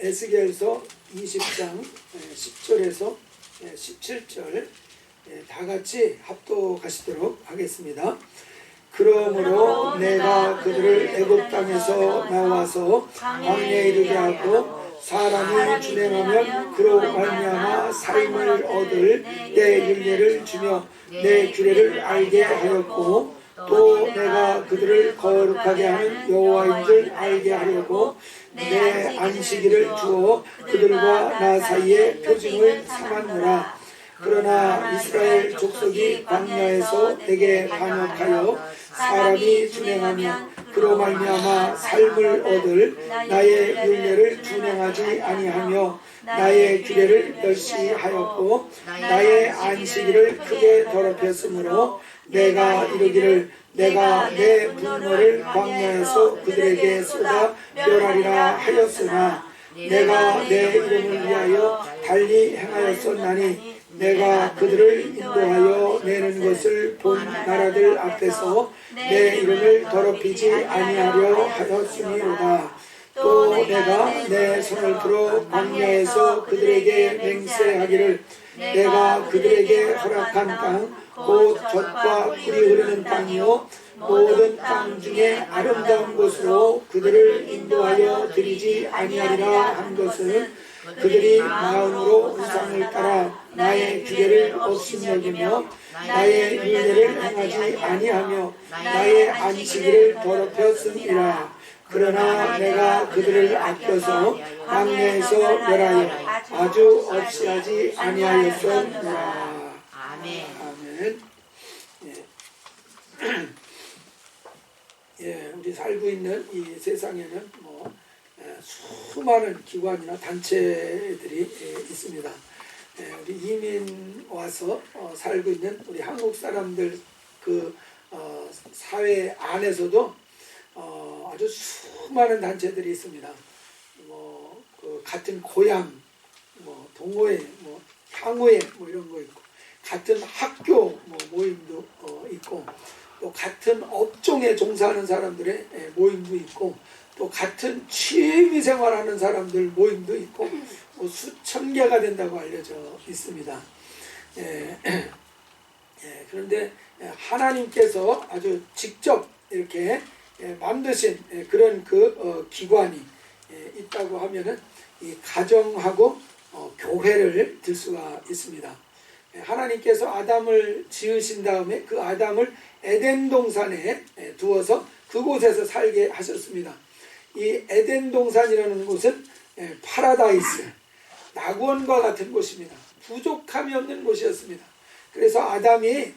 에스겔서 20장 10절에서 17절 다 같이 합독하시도록 하겠습니다. 그러므로 내가 그들을 애굽 땅에서 나와서 광야에 이르게 하고 사람이 준행하면 그로 말미암아 삶을 얻을 내 윤례를 주며 내 규례를 알게 하였고 또 내가 그들을 거룩하게 하는 여호와인 줄 알게 하려고 내 안식일을 주어 그들과 나 사이에 표징을 삼았노라. 그러나 이스라엘 족속이 광야에서 내게 반역하여 사람이 준행하면 그로 말미암아 삶을 얻을 나의 율례를 준행하지 아니하며 나의 규례를 멸시하였고 나의 안식일을 크게 더럽혔으므로 내가 이르기를 내가 내 분노를 광야에서 그들에게 쏟아 멸하리라 하였으나 내가 내 이름을 위하여 달리 행하였었나니 내가 그들을 인도하여 내는 것을 본 나라들 앞에서 내 이름을 더럽히지 아니하려 하였으니로다. 또 내가 내 손을 들어 광야에서 그들에게 맹세하기를 내가 그들에게 허락한 땅 곧 젖과 꿀이 흐르는 땅이요 모든 땅 중에 아름다운 곳으로 그들을 인도하여 드리지 아니하리라 한 것은 그들이 마음으로 우상을 따라 나의 규례를 없인 여기며 나의 율례를 행하지 아니하며 나의 안식일을 더럽혔음이라. 그러나 내가 그들을 아껴서 광야에서 멸하여 아주 없이하지 아니하였었노라. 아멘. 우리 살고 있는 이 세상에는 수많은 기관이나 단체들이 있습니다. 우리 이민 와서 살고 있는 우리 한국 사람들 사회 안에서도 아주 수많은 단체들이 있습니다. 같은 고향, 동호회, 향후회 이런 거 있고, 같은 학교 모임도 있고, 또 같은 업종에 종사하는 사람들의 모임도 있고, 또 같은 취미 생활하는 사람들 모임도 있고, 수천 개가 된다고 알려져 있습니다. 그런데 하나님께서 아주 직접 이렇게 만드신 그런 기관이 있다고 하면은 이 가정하고 교회를 들 수가 있습니다. 하나님께서 아담을 지으신 다음에 그 아담을 에덴 동산에 두어서 그곳에서 살게 하셨습니다. 이 에덴 동산이라는 곳은 파라다이스, 낙원과 같은 곳입니다. 부족함이 없는 곳이었습니다. 그래서 아담이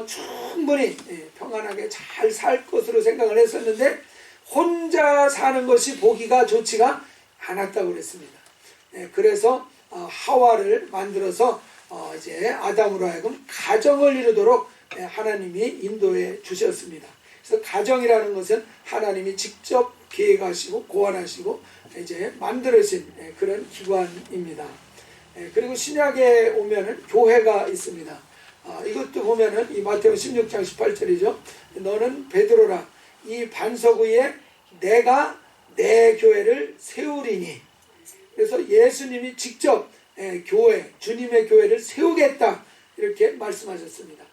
충분히 평안하게 잘 살 것으로 생각을 했었는데 혼자 사는 것이 보기가 좋지가 않았다고 그랬습니다. 그래서 하와를 만들어서 이제 아담으로 하여금 가정을 이루도록 하나님이 인도해 주셨습니다. 그래서 가정이라는 것은 하나님이 직접 계획하시고 고안하시고 이제 만들어진 그런 기관입니다. 그리고 신약에 오면은 교회가 있습니다. 이것도 보면은 이 마태복음 16장 18절이죠. 너는 베드로라 이 반석 위에 내가 내 교회를 세우리니. 그래서 예수님이 직접 교회, 주님의 교회를 세우겠다 이렇게 말씀하셨습니다.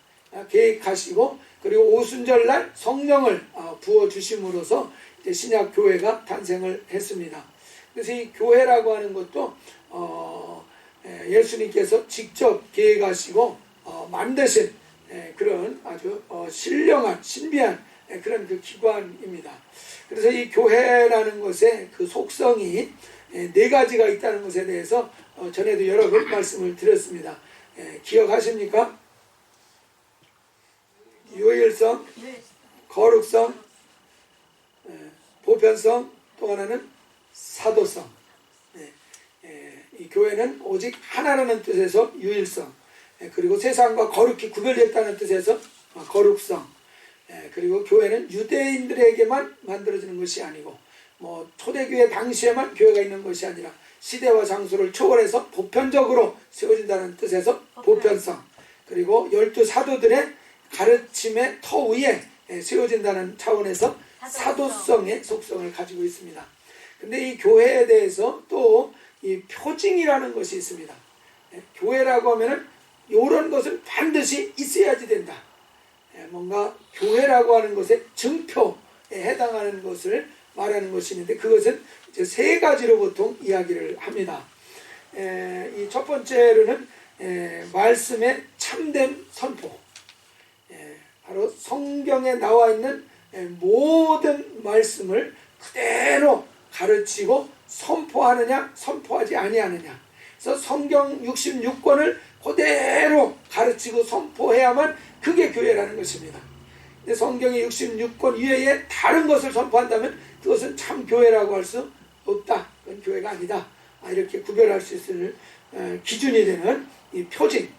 계획하시고 그리고 오순절날 성령을 부어주심으로써 신약 교회가 탄생을 했습니다. 그래서 이 교회라고 하는 것도 예수님께서 직접 계획하시고 만드신 그런 아주 신령한 신비한 그런 기관입니다. 그래서 이 교회라는 것의 그 속성이 네 가지가 있다는 것에 대해서 전에도 여러 번 말씀을 드렸습니다. 기억하십니까? 유일성, 거룩성, 보편성, 또 하나는 사도성. 이 교회는 오직 하나라는 뜻에서 유일성, 그리고 세상과 거룩히 구별됐다는 뜻에서 거룩성, 그리고 교회는 유대인들에게만 만들어지는 것이 아니고 초대교회 당시에만 교회가 있는 것이 아니라 시대와 장소를 초월해서 보편적으로 세워진다는 뜻에서 보편성, 그리고 12사도들의 가르침의 터 위에 세워진다는 차원에서 사도성의 속성을 가지고 있습니다. 근데 이 교회에 대해서 또 이 표징이라는 것이 있습니다. 교회라고 하면은 이런 것은 반드시 있어야지 된다. 뭔가 교회라고 하는 것의 증표에 해당하는 것을 말하는 것이 있는데, 그것은 이제 세 가지로 보통 이야기를 합니다. 이 첫 번째로는 말씀의 참된 선포. 바로 성경에 나와 있는 모든 말씀을 그대로 가르치고 선포하느냐 선포하지 아니하느냐. 그래서 성경 66권을 그대로 가르치고 선포해야만 그게 교회라는 것입니다. 근데 성경의 66권 이외에 다른 것을 선포한다면 그것은 참 교회라고 할 수 없다. 그건 교회가 아니다. 이렇게 구별할 수 있을 기준이 되는 이 표징,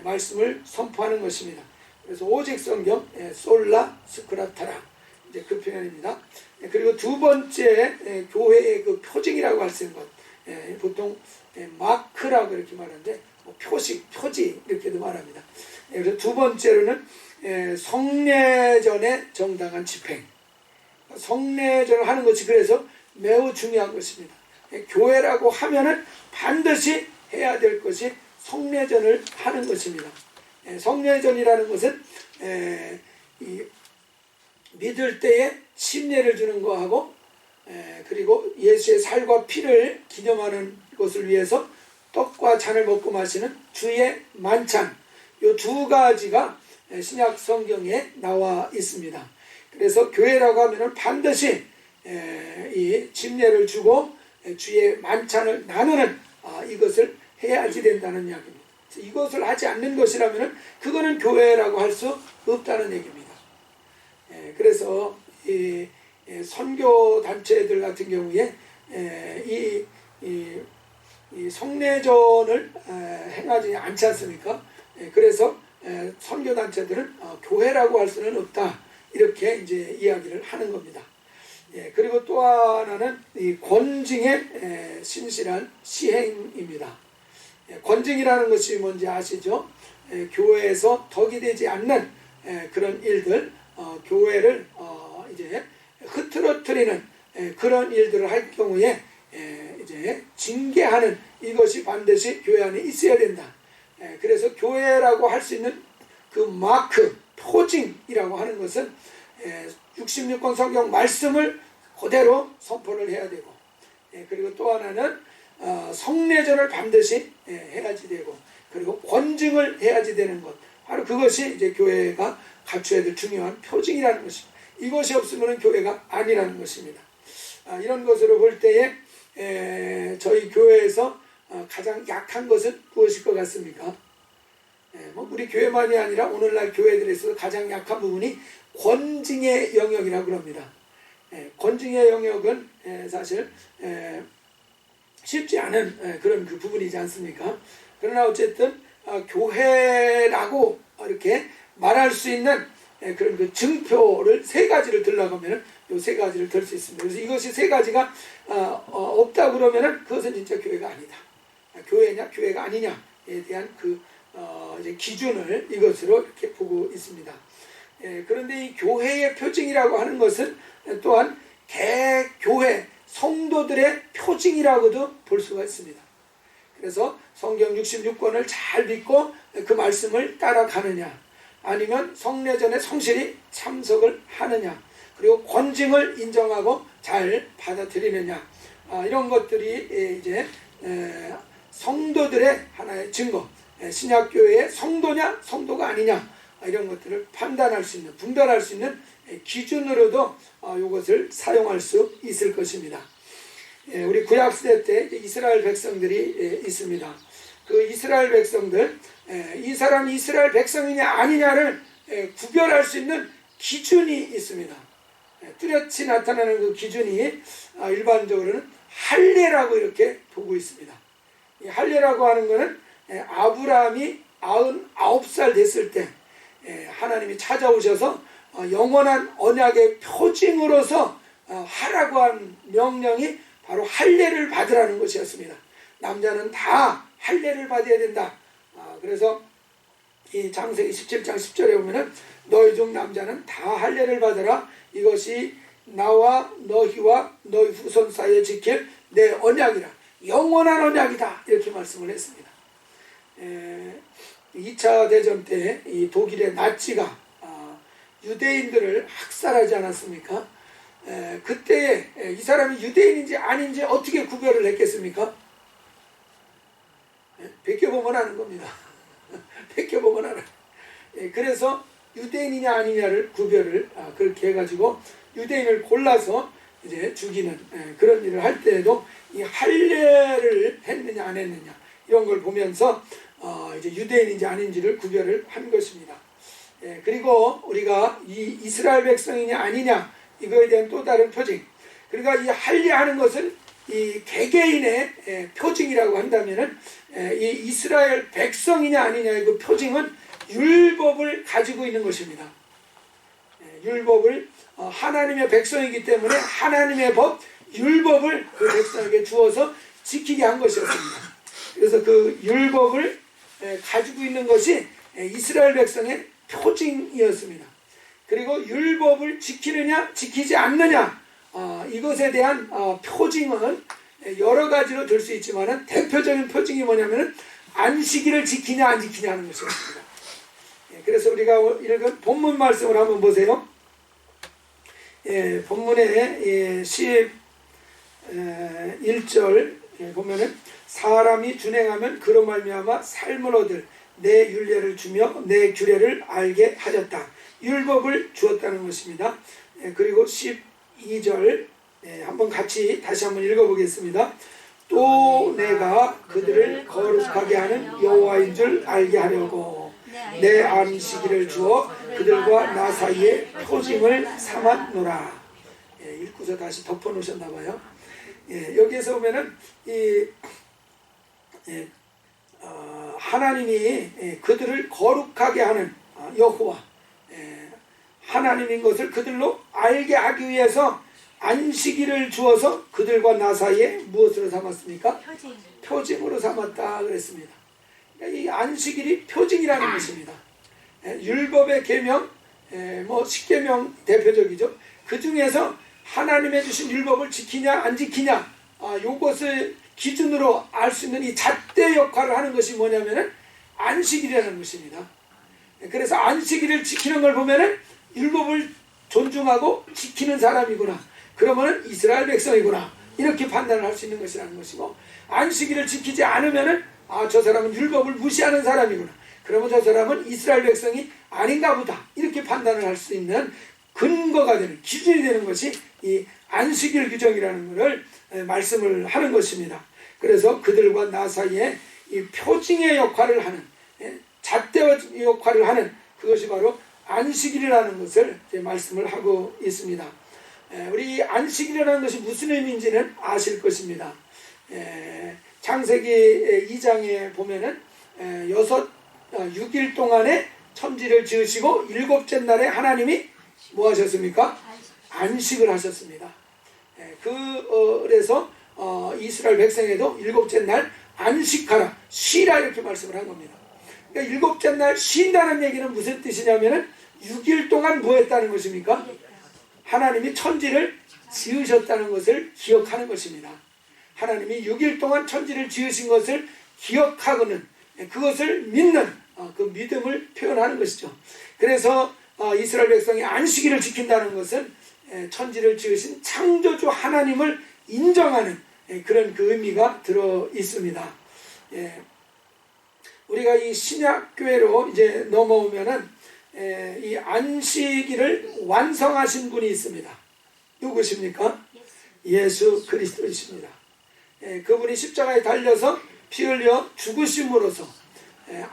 말씀을 선포하는 것입니다. 그래서 오직 성경, 솔라 스크라타라, 이제 그 표현입니다. 그리고 두 번째 교회의 그 표징이라고 할 수 있는 것, 보통 마크라고 이렇게 말하는데 표식, 표지 이렇게도 말합니다. 그래서 두 번째로는 성례전의 정당한 집행. 성례전을 하는 것이 그래서 매우 중요한 것입니다. 교회라고 하면은 반드시 해야 될 것이 성례전을 하는 것입니다. 성례전이라는 것은 믿을 때에 침례를 주는 거하고, 그리고 예수의 살과 피를 기념하는 것을 위해서 떡과 잔을 먹고 마시는 주의 만찬, 이 두 가지가 신약 성경에 나와 있습니다. 그래서 교회라고 하면 반드시 이 침례를 주고 주의 만찬을 나누는 이것을 해야지 된다는 이야기입니다. 이것을 하지 않는 것이라면 그거는 교회라고 할 수 없다는 얘기입니다. 그래서 이 선교 단체들 같은 경우에 이 성례전을 행하지 않지 않습니까? 그래서 선교 단체들은 교회라고 할 수는 없다, 이렇게 이제 이야기를 하는 겁니다. 그리고 또 하나는 이 권징의 신실한 시행입니다. 권징이라는 것이 뭔지 아시죠? 교회에서 덕이 되지 않는 그런 일들, 교회를 이제 흐트러뜨리는 그런 일들을 할 경우에 이제 징계하는, 이것이 반드시 교회 안에 있어야 된다. 그래서 교회라고 할 수 있는 그 마크, 표징이라고 하는 것은 66권 성경 말씀을 그대로 선포를 해야 되고, 그리고 또 하나는 성례전을 반드시 해야지 되고, 그리고 권징을 해야지 되는 것, 바로 그것이 이제 교회가 갖춰야 될 중요한 표징이라는 것입니다. 이것이 없으면 교회가 아니라는 것입니다. 이런 것으로 볼 때에 저희 교회에서 가장 약한 것은 무엇일 것 같습니까? 우리 교회만이 아니라 오늘날 교회들에서 가장 약한 부분이 권징의 영역이라고 그럽니다. 권징의 영역은 사실 쉽지 않은 그런 그 부분이지 않습니까? 그러나 어쨌든 교회라고 이렇게 말할 수 있는 그런 그 증표를 세 가지를 들러가면은 요 세 가지를 들 수 있습니다. 그래서 이것이 세 가지가 없다 그러면은 그것은 진짜 교회가 아니다. 교회냐 교회가 아니냐에 대한 그 이제 기준을 이것으로 이렇게 보고 있습니다. 그런데 이 교회의 표징이라고 하는 것은 또한 개교회 성도들의 표징이라고도 볼 수가 있습니다. 그래서 성경 66권을 잘 믿고 그 말씀을 따라가느냐, 아니면 성례전에 성실히 참석을 하느냐, 그리고 권징을 인정하고 잘 받아들이느냐, 이런 것들이 이제 성도들의 하나의 증거, 신약교회의 성도냐 성도가 아니냐, 이런 것들을 판단할 수 있는, 분별할 수 있는 기준으로도 이것을 사용할 수 있을 것입니다. 우리 구약시대 때 이스라엘 백성들이 있습니다. 그 이스라엘 백성들, 이 사람이 이스라엘 백성이냐 아니냐를 구별할 수 있는 기준이 있습니다. 뚜렷이 나타나는 그 기준이 일반적으로는 할례라고 이렇게 보고 있습니다. 이 할례라고 하는 것은 아브라함이 99살 됐을 때 하나님이 찾아오셔서 영원한 언약의 표징으로서 하라고 한 명령이 바로 할례를 받으라는 것이었습니다. 남자는 다 할례를 받아야 된다. 그래서 이 창세기 17장 10절에 보면은 너희 중 남자는 다 할례를 받아라. 이것이 나와 너희와 너희 후손 사이에 지킬 내 언약이라. 영원한 언약이다 이렇게 말씀을 했습니다. 2차 대전 때 이 독일의 나치가 유대인들을 학살하지 않았습니까? 그때 이 사람이 유대인인지 아닌지 어떻게 구별을 했겠습니까? 베껴보면 아는 겁니다. 베껴보면 알아요. 그래서 유대인이냐 아니냐를 구별을 그렇게 해가지고 유대인을 골라서 이제 죽이는 그런 일을 할 때에도 이 할례를 했느냐 안 했느냐 이런 걸 보면서 이제 유대인인지 아닌지를 구별을 한 것입니다. 그리고 우리가 이 이스라엘 백성이냐 아니냐 이거에 대한 또 다른 표징, 그러니까 이 할례하는 것은 이 개개인의 표징이라고 한다면은 이 이스라엘 백성이냐 아니냐의 그 표징은 율법을 가지고 있는 것입니다. 율법을 하나님의 백성이기 때문에 하나님의 법, 율법을 그 백성에게 주어서 지키게 한 것이었습니다. 그래서 그 율법을 가지고 있는 것이 이스라엘 백성의 표징이었습니다. 그리고 율법을 지키느냐 지키지 않느냐 이것에 대한 표징은 여러 가지로 들 수 있지만 대표적인 표징이 뭐냐면 안식일을 지키냐 안 지키냐 하는 것이었습니다. 그래서 우리가 읽은 본문 말씀을 한번 보세요. 본문에 11절 보면은 사람이 준행하면 그로 말미암아 삶을 얻을 내 율례를 주며 내 규례를 알게 하였다. 율법을 주었다는 것입니다. 그리고 12절 한번 같이 다시 한번 읽어보겠습니다. 또 내가 그들을 거룩하게 하는 여호와인 줄 알게 하려고 내 안식일을 주어 그들과 나 사이에 표징을 삼았노라. 읽고서 다시 덮어놓으셨나봐요. 여기에서 보면은 하나님이 그들을 거룩하게 하는 여호와 하나님인 것을 그들로 알게 하기 위해서 안식일을 주어서 그들과 나 사이에 무엇으로 삼았습니까? 표징으로 삼았다 그랬습니다. 그러니까 이 안식일이 표징이라는 것입니다. 율법의 계명, 뭐 10계명 대표적이죠. 그 중에서 하나님의 주신 율법을 지키냐 안 지키냐 요것을 기준으로 알 수 있는 이 잣대 역할을 하는 것이 뭐냐면은 안식일이라는 것입니다. 그래서 안식일을 지키는 걸 보면은 율법을 존중하고 지키는 사람이구나. 그러면은 이스라엘 백성이구나. 이렇게 판단을 할 수 있는 것이라는 것이고, 안식일을 지키지 않으면은 저 사람은 율법을 무시하는 사람이구나. 그러면 저 사람은 이스라엘 백성이 아닌가 보다. 이렇게 판단을 할 수 있는 근거가 되는, 기준이 되는 것이 이 안식일 규정이라는 것을 말씀을 하는 것입니다. 그래서 그들과 나 사이에 이 표징의 역할을 하는, 잣대 역할을 하는 그것이 바로 안식일이라는 것을 말씀을 하고 있습니다. 우리 안식일이라는 것이 무슨 의미인지는 아실 것입니다. 창세기 2장에 보면은 6일 동안에 천지를 지으시고 7째 날에 하나님이 뭐 하셨습니까? 안식을 하셨습니다. 그래서 이스라엘 백성에도 7째 날 안식하라, 쉬라 이렇게 말씀을 한 겁니다. 그러니까 7째 날 쉰다는 얘기는 무슨 뜻이냐면은 6일 동안 뭐 했다는 것입니까? 하나님이 천지를 지으셨다는 것을 기억하는 것입니다. 하나님이 6일 동안 천지를 지으신 것을 기억하고는 그것을 믿는 그 믿음을 표현하는 것이죠. 그래서 이스라엘 백성이 안식일을 지킨다는 것은 천지를 지으신 창조주 하나님을 인정하는 그런 그 의미가 들어 있습니다. 우리가 이 신약교회로 이제 넘어오면은 이 안식일을 완성하신 분이 있습니다. 누구십니까? 예수 그리스도이십니다. 그분이 십자가에 달려서 피 흘려 죽으심으로써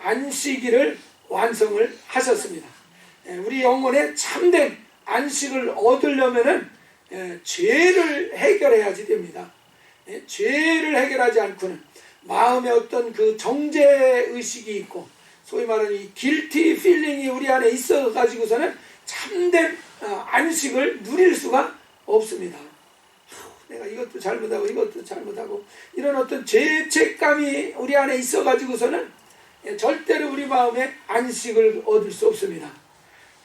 안식일을 완성을 하셨습니다. 우리 영혼의 참된 안식을 얻으려면은 죄를 해결해야지 됩니다. 죄를 해결하지 않고는 마음에 어떤 그 정죄의식이 있고 소위 말하는 이 guilty feeling이 우리 안에 있어 가지고서는 참된 안식을 누릴 수가 없습니다. 내가 이것도 잘못하고 이것도 잘못하고 이런 어떤 죄책감이 우리 안에 있어 가지고서는 절대로 우리 마음에 안식을 얻을 수 없습니다.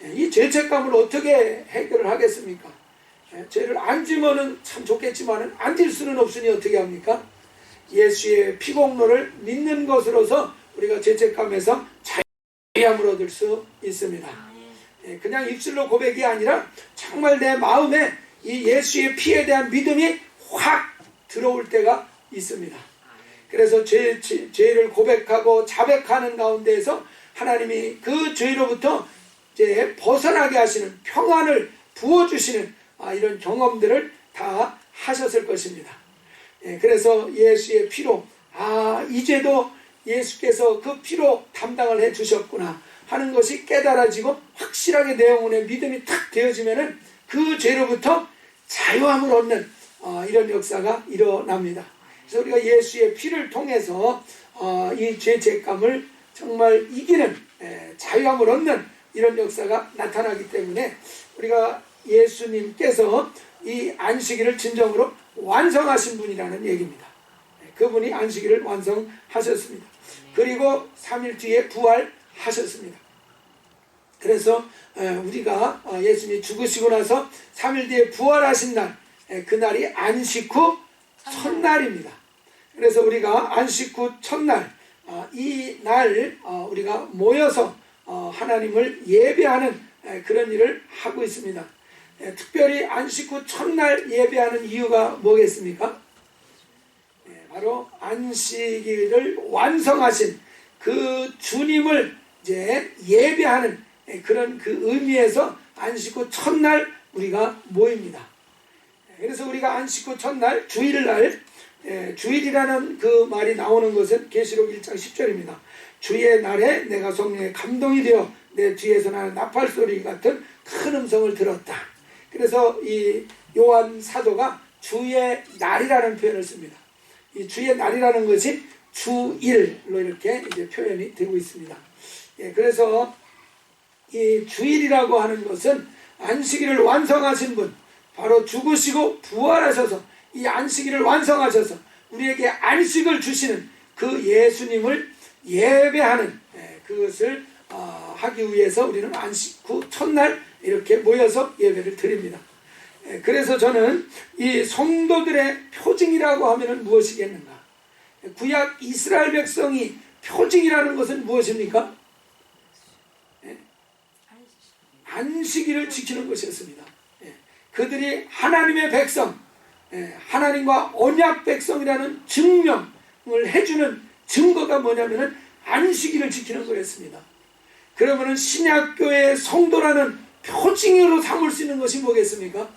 이 죄책감을 어떻게 해결을 하겠습니까? 죄를 안 지면은 참 좋겠지만 안 질 수는 없으니 어떻게 합니까? 예수의 피공로를 믿는 것으로서 우리가 죄책감에서 자유함을 얻을 수 있습니다. 그냥 입술로 고백이 아니라 정말 내 마음에 이 예수의 피에 대한 믿음이 확 들어올 때가 있습니다. 그래서 죄를 고백하고 자백하는 가운데에서 하나님이 그 죄로부터 이제 벗어나게 하시는 평안을 부어주시는 이런 경험들을 다 하셨을 것입니다. 그래서 예수의 피로 이제도 예수께서 그 피로 담당을 해 주셨구나 하는 것이 깨달아지고 확실하게 내 영혼의 믿음이 탁 되어지면은 그 죄로부터 자유함을 얻는 이런 역사가 일어납니다. 그래서 우리가 예수의 피를 통해서 이 죄책감을 정말 이기는 자유함을 얻는 이런 역사가 나타나기 때문에 우리가 예수님께서 이 안식일을 진정으로 완성하신 분이라는 얘기입니다. 그분이 안식일을 완성하셨습니다. 그리고 3일 뒤에 부활하셨습니다. 그래서 우리가 예수님이 죽으시고 나서 3일 뒤에 부활하신 날, 그날이 안식 후 첫날입니다. 그래서 우리가 안식 후 첫날, 이 날 우리가 모여서 하나님을 예배하는 그런 일을 하고 있습니다. 특별히 안식 후 첫날 예배하는 이유가 뭐겠습니까? 바로 안식일을 완성하신 그 주님을 이제 예배하는 그런 그 의미에서 안식 후 첫날 우리가 모입니다. 그래서 우리가 안식 후 첫날 주일날, 주일이라는 그 말이 나오는 것은 계시록 1장 10절입니다. 주의 날에 내가 성령에 감동이 되어 내 뒤에서 나는 나팔 소리 같은 큰 음성을 들었다. 그래서 이 요한 사도가 주의 날이라는 표현을 씁니다. 이 주의 날이라는 것이 주일로 이렇게 이제 표현이 되고 있습니다. 그래서 이 주일이라고 하는 것은 안식일을 완성하신 분, 바로 죽으시고 부활하셔서 이 안식일을 완성하셔서 우리에게 안식을 주시는 그 예수님을 예배하는 그것을 하기 위해서 우리는 안식 후 첫날 이렇게 모여서 예배를 드립니다. 그래서 저는 이 성도들의 표징이라고 하면 무엇이겠는가? 구약 이스라엘 백성이 표징이라는 것은 무엇입니까? 안식일을 지키는 것이었습니다. 그들이 하나님의 백성, 하나님과 언약 백성이라는 증명을 해주는 증거가 뭐냐면은 안식일을 지키는 거였습니다. 그러면은 신약교회의 성도라는 표징으로 삼을 수 있는 것이 뭐겠습니까?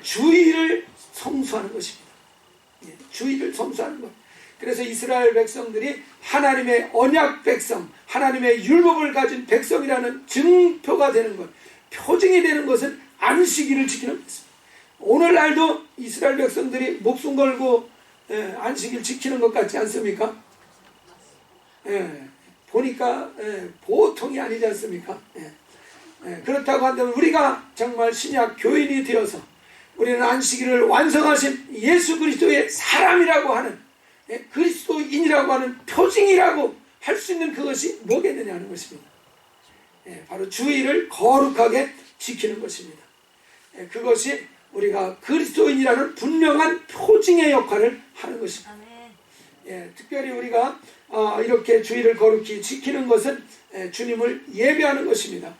주일을 성수하는 것입니다. 주일을 성수하는 것. 그래서 이스라엘 백성들이 하나님의 언약 백성, 하나님의 율법을 가진 백성이라는 증표가 되는 것, 표징이 되는 것은 안식일을 지키는 것입니다. 오늘날도 이스라엘 백성들이 목숨 걸고 안식일 지키는 것 같지 않습니까? 보니까 보통이 아니지 않습니까? 그렇다고 한다면 우리가 정말 신약 교인이 되어서 우리는 안식일을 완성하신 예수 그리스도의 사람이라고 하는 그리스도인이라고 하는 표징이라고 할 수 있는 그것이 뭐겠느냐 하는 것입니다. 바로 주일을 거룩하게 지키는 것입니다. 그것이 우리가 그리스도인이라는 분명한 표징의 역할을 하는 것입니다. 특별히 우리가 이렇게 주일을 거룩히 지키는 것은 주님을 예배하는 것입니다.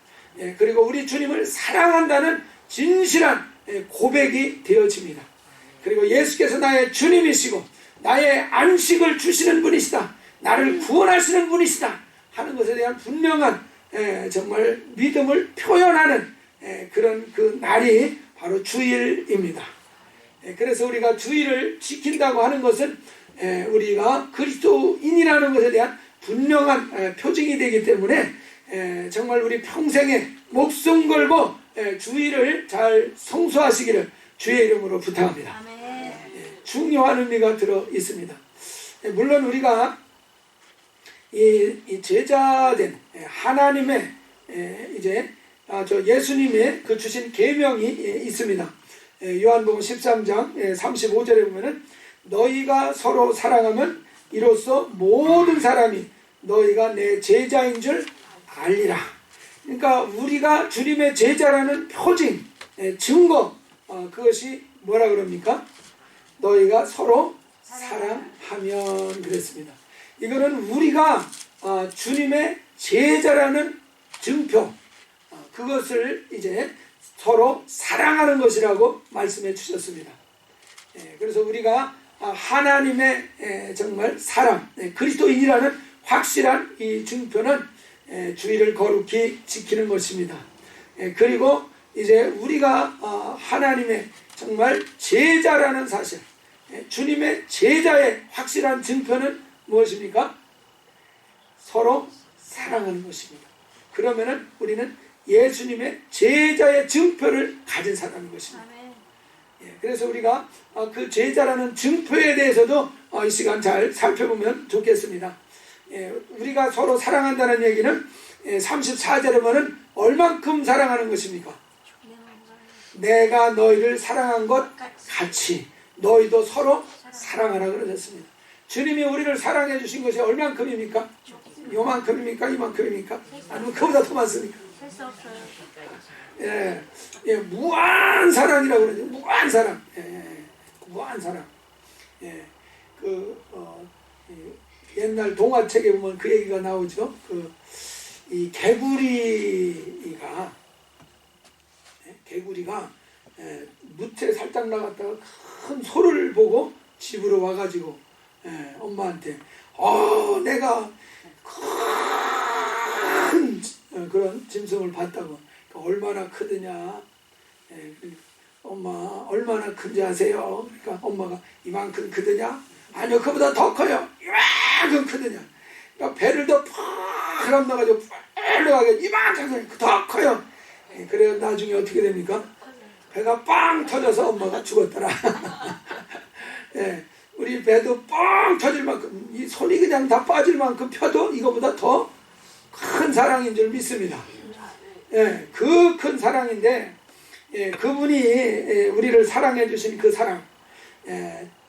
그리고 우리 주님을 사랑한다는 진실한 고백이 되어집니다. 그리고 예수께서 나의 주님이시고 나의 안식을 주시는 분이시다, 나를 구원하시는 분이시다 하는 것에 대한 분명한 정말 믿음을 표현하는 그런 그 날이 바로 주일입니다. 그래서 우리가 주일을 지킨다고 하는 것은 우리가 그리스도인이라는 것에 대한 분명한 표징이 되기 때문에 정말 우리 평생에 목숨 걸고 주일을 잘 성수하시기를 주의 이름으로 부탁합니다. 중요한 의미가 들어 있습니다. 물론 우리가 이 제자된 하나님의 이제 예수님의 그 주신 계명이 있습니다. 요한복음 13장 35절에 보면은 너희가 서로 사랑하면 이로써 모든 사람이 너희가 내 제자인 줄 알리라. 그러니까 우리가 주님의 제자라는 표징, 증거, 그것이 뭐라 그럽니까? 너희가 서로 사랑하면 그랬습니다. 이거는 우리가 주님의 제자라는 증표, 그것을 이제 서로 사랑하는 것이라고 말씀해 주셨습니다. 그래서 우리가 하나님의 정말 사랑, 그리스도인이라는 확실한 이 증표는 주의를 거룩히 지키는 것입니다. 그리고 이제 우리가 하나님의 정말 제자라는 사실, 주님의 제자의 확실한 증표는 무엇입니까? 서로 사랑하는 것입니다. 그러면은 우리는 예수님의 제자의 증표를 가진 사람인 것입니다. 그래서 우리가 그 제자라는 증표에 대해서도 이 시간 잘 살펴보면 좋겠습니다. 우리가 서로 사랑한다는 얘기는 34절에 보면 얼만큼 사랑하는 것입니까? 내가 너희를 사랑한 것 같이 너희도 서로 사랑하라 그러셨습니다. 주님이 우리를 사랑해 주신 것이 얼만큼입니까? 요만큼입니까? 이만큼입니까? 아니면 그보다 더 많습니까? 무한 사랑이라고 그러죠. 무한 사랑. 무한 사랑. 옛날 동화책에 보면 그 얘기가 나오죠. 이 개구리가 무채 살짝 나갔다가 큰 소를 보고 집으로 와가지고 엄마한테 내가 큰 그런 짐승을 봤다고. 얼마나 크더냐. 엄마 얼마나 큰지 아세요? 그러니까 엄마가 이만큼 크더냐? 아니요, 그보다 더 커요. 이만큼 크더냐? 그러니까 배를 더 팍 감나가지고 빨리 가게 이만큼 더 커요. 그래서 나중에 어떻게 됩니까? 배가 빵 터져서 엄마가 죽었더라. 우리 배도 뻥 터질 만큼, 이 손이 그냥 다 빠질 만큼 펴도 이거보다 더 큰 사랑인 줄 믿습니다. 그 큰 사랑인데, 그분이 우리를 사랑해 주신 그 사랑,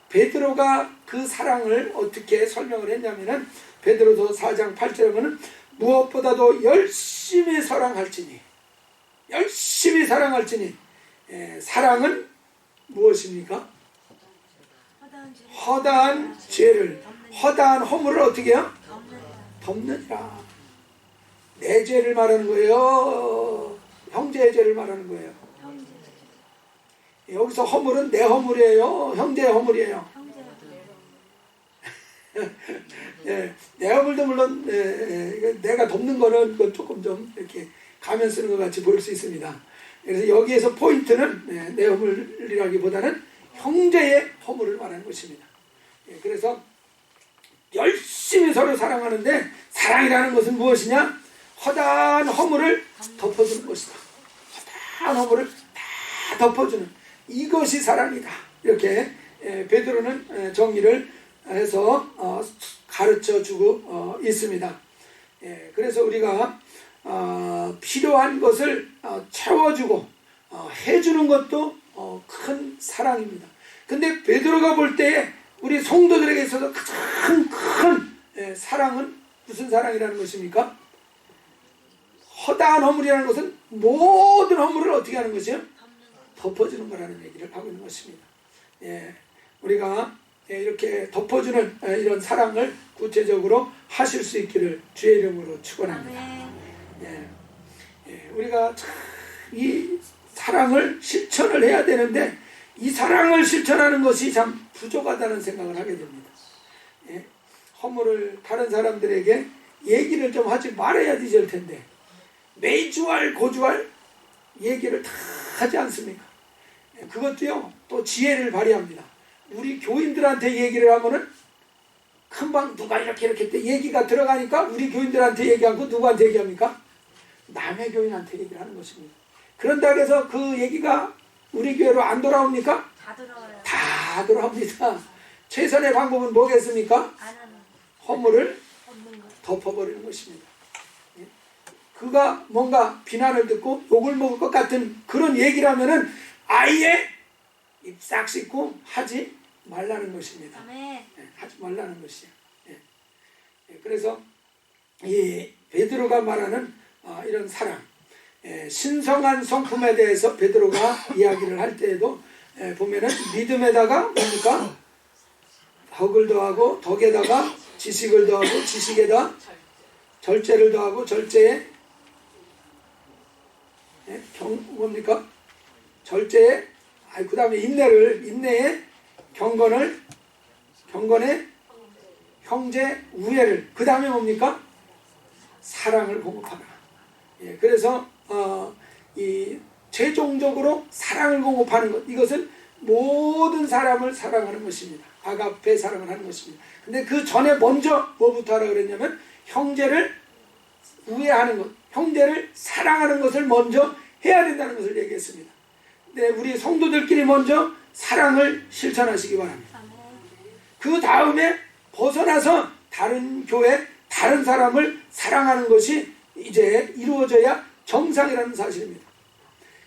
베드로가 그 사랑을 어떻게 설명을 했냐면은 베드로서 4장 8절에 보면 무엇보다도 열심히 사랑할지니 사랑은 무엇입니까? 허다한 죄를, 허다한 허물을 어떻게 해요? 덮느니라. 내 죄를 말하는 거예요? 형제의 죄를 말하는 거예요? 여기서 허물은 내 허물이에요? 형제의 허물이에요? 내 허물도 물론 내가 덮는 거는 조금 좀 이렇게 가면 쓰는 것 같이 보일 수 있습니다. 그래서 여기에서 포인트는 내 허물이라기보다는 형제의 허물을 말하는 것입니다. 그래서 열심히 서로 사랑하는데, 사랑이라는 것은 무엇이냐? 허다한 허물을 덮어주는 것이다. 허다한 허물을 다 덮어주는, 이것이 사랑이다. 이렇게 베드로는 정의를 해서 가르쳐주고 있습니다. 그래서 우리가 필요한 것을 채워주고 해주는 것도 큰 사랑입니다. 근데 베드로가 볼 때 우리 성도들에게 있어서 가장 큰 사랑은 무슨 사랑이라는 것입니까? 허다한 허물이라는 것은 모든 허물을 어떻게 하는 것이요? 덮어주는 거라는 얘기를 하고 있는 것입니다. 우리가 이렇게 덮어주는 이런 사랑을 구체적으로 하실 수 있기를 주의 이름으로 축원합니다. 우리가 이 사랑을 실천을 해야 되는데, 이 사랑을 실천하는 것이 참 부족하다는 생각을 하게 됩니다. 허물을 다른 사람들에게 얘기를 좀 하지 말아야 되실 텐데 매주알 고주알 얘기를 다 하지 않습니까? 그것도요, 또 지혜를 발휘합니다. 우리 교인들한테 얘기를 하면은 금방 누가 이렇게 때 얘기가 들어가니까 우리 교인들한테 얘기하고 누구한테 얘기합니까? 남의 교인한테 얘기를 하는 것입니다. 그런다고 해서 그 얘기가 우리 교회로 안 돌아옵니까? 다 들어와요. 다 돌아옵니다. 최선의 방법은 뭐겠습니까? 허물을 덮어버리는 것입니다. 그가 뭔가 비난을 듣고 욕을 먹을 것 같은 그런 얘기를 하면은 아예 입 싹 씻고 하지 말라는 것입니다. 하지 말라는 것이에요. 그래서 이 베드로가 말하는 이런 사랑, 신성한 성품에 대해서 베드로가 이야기를 할 때에도 보면은 믿음에다가 뭡니까? 덕을 더하고 덕에다가 지식을 더하고 지식에다 절제를 더하고 절제에 뭡니까? 절제에 그 다음에 인내에 경건에 형제 우애를, 그 다음에 뭡니까? 사랑을 공급하라. 그래서 이 최종적으로 사랑을 공급하는 것, 이것은 모든 사람을 사랑하는 것입니다. 아가페 사랑을 하는 것입니다. 근데 그 전에 먼저 뭐부터 하라 그랬냐면 형제를 우애하는 것, 형제를 사랑하는 것을 먼저 해야 된다는 것을 얘기했습니다. 근데 우리 성도들끼리 먼저 사랑을 실천하시기 바랍니다. 그 다음에 벗어나서 다른 교회, 다른 사람을 사랑하는 것이 이제 이루어져야 정상이라는 사실입니다.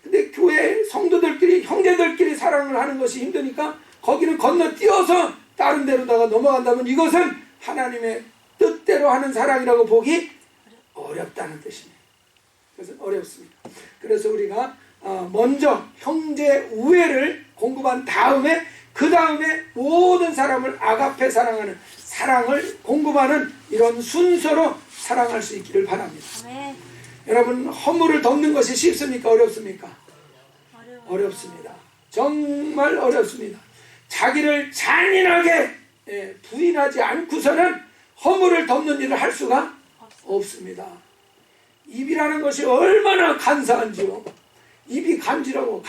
근데 교회 성도들끼리, 형제들끼리 사랑을 하는 것이 힘드니까 거기는 건너뛰어서 다른 데로다가 넘어간다면 이것은 하나님의 뜻대로 하는 사랑이라고 보기 어렵다는 뜻입니다. 그래서 어렵습니다. 그래서 우리가 먼저 형제 우애를 공급한 다음에 그 다음에 모든 사람을 아가페 사랑하는, 사랑을 공급하는 이런 순서로 사랑할 수 있기를 바랍니다. 네. 여러분, 허물을 덮는 것이 쉽습니까? 어렵습니까? 어렵습니다. 정말 어렵습니다. 자기를 잔인하게 부인하지 않고서는 허물을 덮는 일을 할 수가 없습니다. 입이라는 것이 얼마나 간사한지요. 입이 간지러워.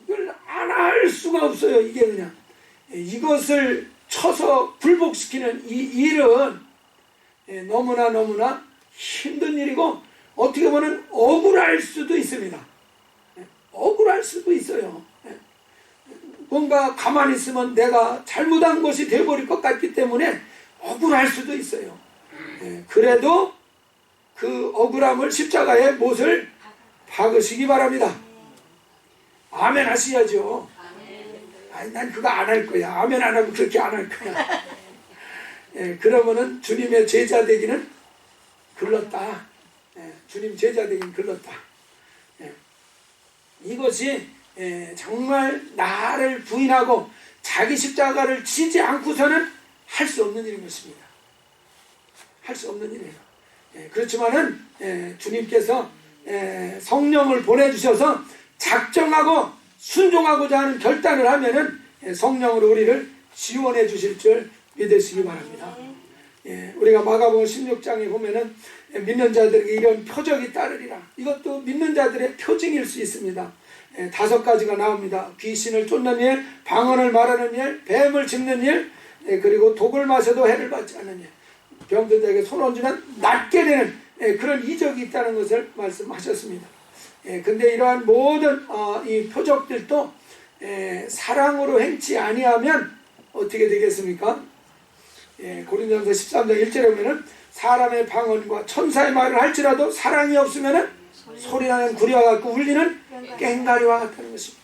이걸 안 할 수가 없어요. 이게 그냥 이것을 쳐서 굴복시키는 이 일은 너무나 힘든 일이고 어떻게 보면 억울할 수도 있습니다. 억울할 수도 있어요. 뭔가 가만히 있으면 내가 잘못한 것이 되어버릴 것 같기 때문에 억울할 수도 있어요. 그래도 그 억울함을 십자가에 못을 박으시기 바랍니다. 아멘 하셔야죠. 아니, 난 그거 안 할 거야. 아멘 안 하면 그렇게 안 할 거야. 그러면은 주님의 제자 되기는 글렀다. 주님 제자 되기는 글렀다. 이것이 정말 나를 부인하고 자기 십자가를 지지 않고서는 할 수 없는 일인 것입니다. 할 수 없는 일이에요. 그렇지만은 주님께서 성령을 보내주셔서 작정하고 순종하고자 하는 결단을 하면은 성령으로 우리를 지원해 주실 줄 믿으시기 바랍니다. 우리가 마가복음 16장에 보면은 믿는 자들에게 이런 표적이 따르리라. 이것도 믿는 자들의 표징일 수 있습니다. 5가지가 나옵니다. 귀신을 쫓는 일, 방언을 말하는 일, 뱀을 짚는 일, 그리고 독을 마셔도 해를 받지 않는 일, 병들에게 손 얹으면 낫게 되는 그런 이적이 있다는 것을 말씀하셨습니다. 근데 이러한 모든 이 표적들도 사랑으로 행치 아니하면 어떻게 되겠습니까? 고린도전서 13장 1절에 보면은 사람의 방언과 천사의 말을 할지라도 사랑이 없으면은 소리나는 구리와 같고 울리는 꽹과리와 같다는 것입니다.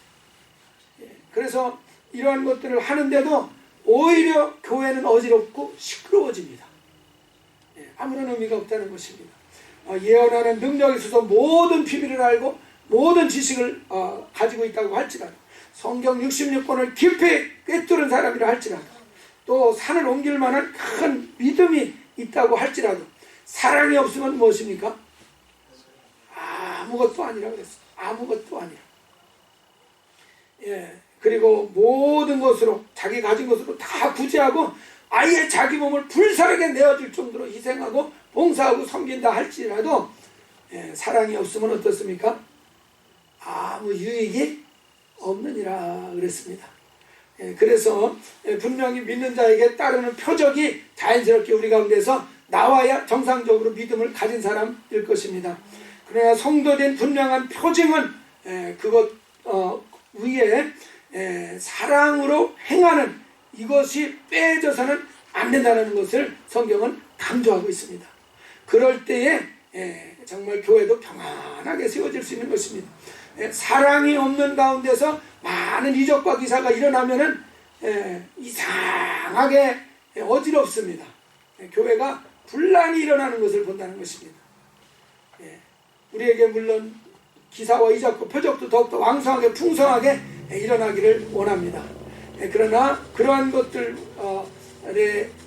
그래서 이러한 것들을 하는데도 오히려 교회는 어지럽고 시끄러워집니다. 아무런 의미가 없다는 것입니다. 예언하는 능력이 있어서 모든 비밀을 알고 모든 지식을 가지고 있다고 할지라도, 성경 66권을 깊이 꿰뚫은 사람이라 할지라도, 또 산을 옮길 만한 큰 믿음이 있다고 할지라도 사랑이 없으면 무엇입니까? 아무것도 아니라고 그랬어요. 아무것도 아니라. 그리고 모든 것으로, 자기 가진 것으로 다 구제하고 아예 자기 몸을 불사르게 내어줄 정도로 희생하고 봉사하고 섬긴다 할지라도 사랑이 없으면 어떻습니까? 아무 유익이 없느니라 그랬습니다. 그래서 분명히 믿는 자에게 따르는 표적이 자연스럽게 우리 가운데서 나와야 정상적으로 믿음을 가진 사람일 것입니다. 그러나 성도된 분명한 표징은 그것 위에 사랑으로 행하는 이것이 빼져서는 안 된다는 것을 성경은 강조하고 있습니다. 그럴 때에 정말 교회도 평안하게 세워질 수 있는 것입니다. 사랑이 없는 가운데서 많은 이적과 기사가 일어나면은 이상하게 어지럽습니다. 교회가 분란이 일어나는 것을 본다는 것입니다. 우리에게 물론 기사와 이적과 표적도 더욱더 왕성하게 풍성하게 일어나기를 원합니다. 그러나 그러한 것들의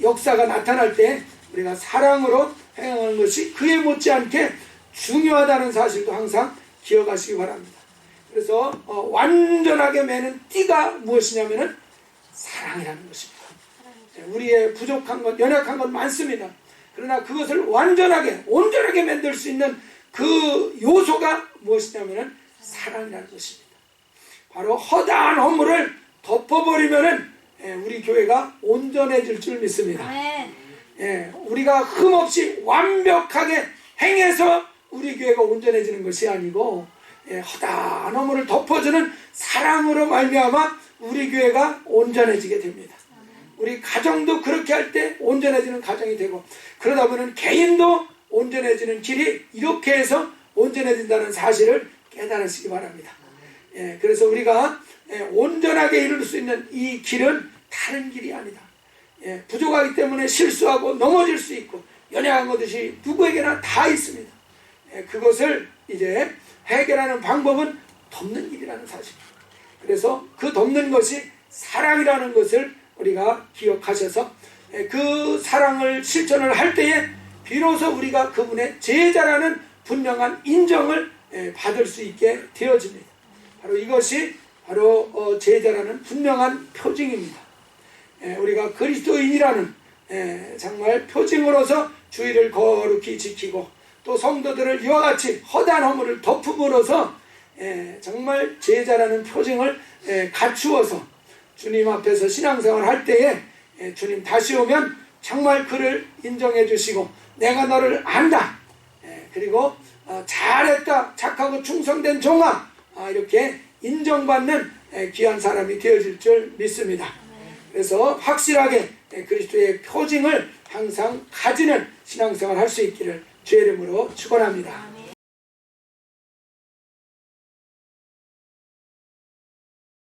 역사가 나타날 때 우리가 사랑으로 행하는 것이 그에 못지않게 중요하다는 사실도 항상 기억하시기 바랍니다. 그래서 완전하게 매는 띠가 무엇이냐면은 사랑이라는 것입니다. 우리의 부족한 것, 연약한 것 많습니다. 그러나 그것을 완전하게, 온전하게 만들 수 있는 그 요소가 무엇이냐면은 사랑이라는 것입니다. 바로 허다한 허물을 덮어버리면은 우리 교회가 온전해질 줄 믿습니다. 우리가 흠없이 완벽하게 행해서 우리 교회가 온전해지는 것이 아니고 허다한 허물을 덮어주는 사랑으로 말미암아 우리 교회가 온전해지게 됩니다. 우리 가정도 그렇게 할 때 온전해지는 가정이 되고, 그러다 보면 개인도 온전해지는 길이 이렇게 해서 온전해진다는 사실을 깨달으시기 바랍니다. 그래서 우리가 온전하게 이룰 수 있는 이 길은 다른 길이 아니다. 부족하기 때문에 실수하고 넘어질 수 있고 연약한 것이 누구에게나 다 있습니다. 그것을 이제 해결하는 방법은 덮는 길이라는 사실입니다. 그래서 그 덮는 것이 사랑이라는 것을 우리가 기억하셔서 그 사랑을 실천을 할 때에 비로소 우리가 그분의 제자라는 분명한 인정을 받을 수 있게 되어집니다. 바로 이것이 바로 제자라는 분명한 표징입니다. 우리가 그리스도인이라는 정말 표징으로서 주의를 거룩히 지키고 또 성도들을 이와 같이 허다한 허물을 덮음으로써 정말 제자라는 표징을 갖추어서 주님 앞에서 신앙생활을 할 때에 주님 다시 오면 정말 그를 인정해 주시고 내가 너를 안다, 그리고 잘했다, 착하고 충성된 종아, 이렇게 인정받는 귀한 사람이 되어질 줄 믿습니다. 그래서 확실하게 그리스도의 표징을 항상 가지는 신앙생활을 할 수 있기를 주의 이름으로 축원합니다.